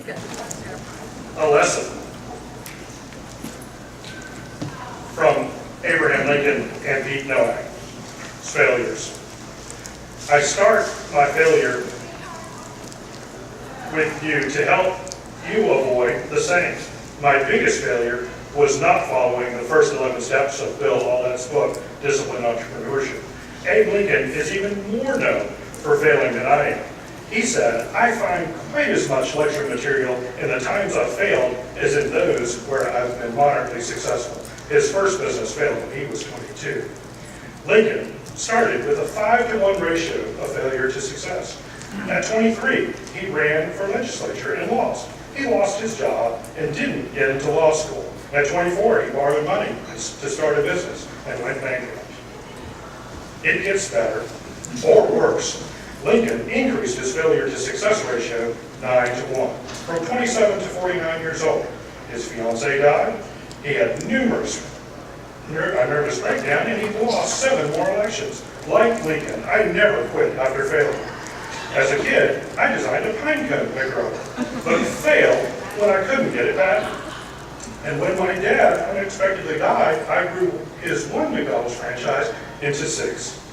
A lesson from Abraham Lincoln and Pete Nowak's failures. I start my failure with you to help you avoid the same. My biggest failure was not following the first 11 steps of Bill Aulet's book, Disciplined Entrepreneurship. Abe Lincoln is even more known for failing than I am. He said, I find quite as much lecture material in the times I've failed as in those where I've been moderately successful. His first business failed when he was 22. Lincoln started with a 5-to-1 ratio of failure to success. At 23, he ran for legislature and lost. He lost his job and didn't get into law school. At 24, he borrowed money to start a business and went bankrupt. It gets better, or worse. Lincoln increased his failure to success ratio 9-to-1. From 27 to 49 years old, his fiancée died. He had a nervous breakdown, and he lost 7 more elections. Like Lincoln, I never quit after failing. As a kid, I designed a pine cone picker, but failed when I couldn't get it back. And when my dad unexpectedly died, I grew his one McDonald's franchise into 6.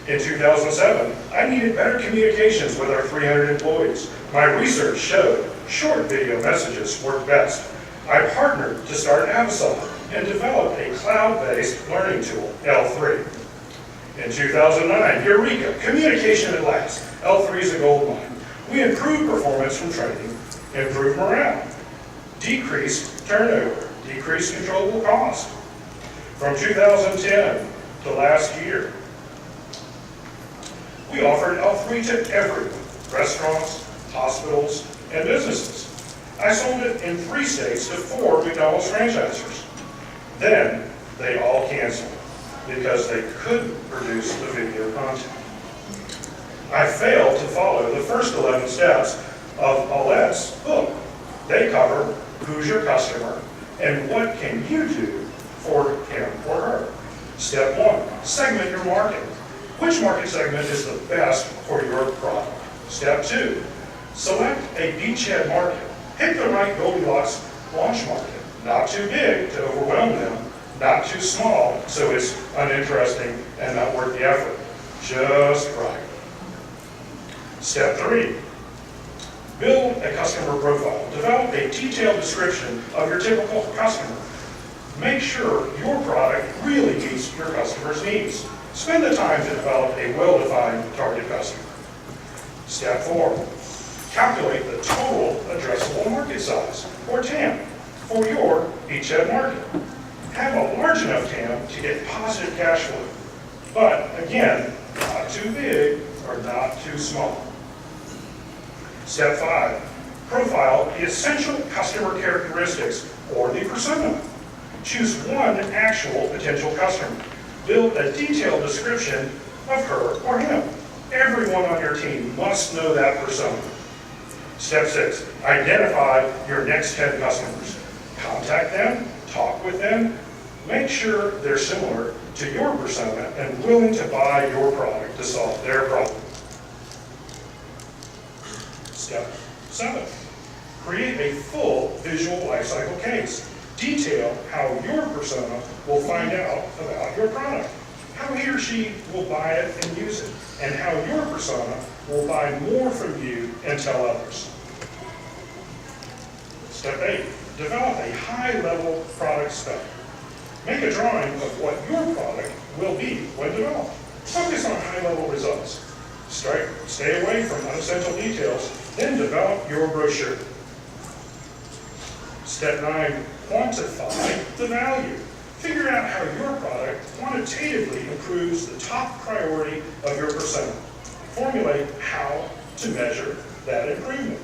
In 2007, I needed better communications with our 300 employees. My research showed short video messages work best. I partnered to start Avasol and developed a cloud-based learning tool, L3. In 2009, Eureka, communication at last. L3 is a gold mine. We improved performance from training, improved morale, decreased turnover, decreased controllable cost. From 2010 to last year, we offered L3 to everyone, restaurants, hospitals, and businesses. I sold it in 3 states to 4 McDonald's franchisors. Then they all canceled because they couldn't produce the video content. I failed to follow the first 11 steps of Aulet's book. They cover who's your customer and what can you do for him or her. Step 1, segment your market. Which market segment is the best for your product? Step 2, select a beachhead market. Pick the right Goldilocks launch market. Not too big to overwhelm them, not too small so it's uninteresting and not worth the effort. Just right. Step 3, build a customer profile. Develop a detailed description of your typical customer. Make sure your product really meets your customer's needs. Spend the time to develop a well-defined target customer. Step 4, calculate the total addressable market size, or TAM, for your beachhead market. Have a large enough TAM to get positive cash flow, but again, not too big or not too small. Step 5, profile the essential customer characteristics or the persona. Choose one actual potential customer. Build a detailed description of her or him. Everyone on your team must know that persona. Step 6, identify your next 10 customers. Contact them, talk with them, make sure they're similar to your persona and willing to buy your product to solve their problem. Step 7, create a full visual lifecycle case. Detail how your persona will find out about your product, how he or she will buy it and use it, and how your persona will buy more from you and tell others. Step 8, develop a high-level product spec. Make a drawing of what your product will be when developed. Focus on high-level results. Stay away from unessential details, then develop your brochure. Step 9, quantify the value. Figure out how your product quantitatively improves the top priority of your persona. Formulate how to measure that improvement.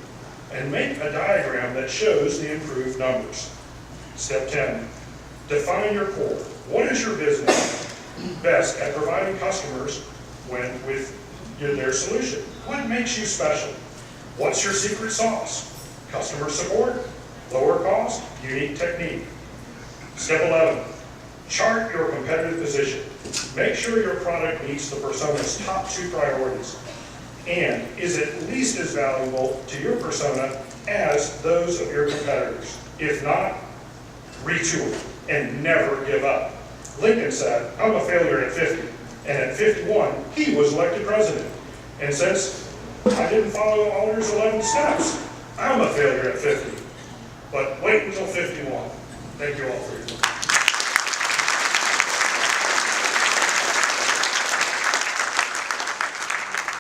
And make a diagram that shows the improved numbers. Step 10, define your core. What is your business best at providing customers with their solution? What makes you special? What's your secret sauce? Customer support, lower cost, unique technique. Step 11, chart your competitive position. Make sure your product meets the persona's top 2 priorities and is at least as valuable to your persona as those of your competitors. If not, retool and never give up. Lincoln said, I'm a failure at 50. And at 51, he was elected president. And since I didn't follow all your 11 steps, I'm a failure at 50. But wait until 51. Thank you all for your time.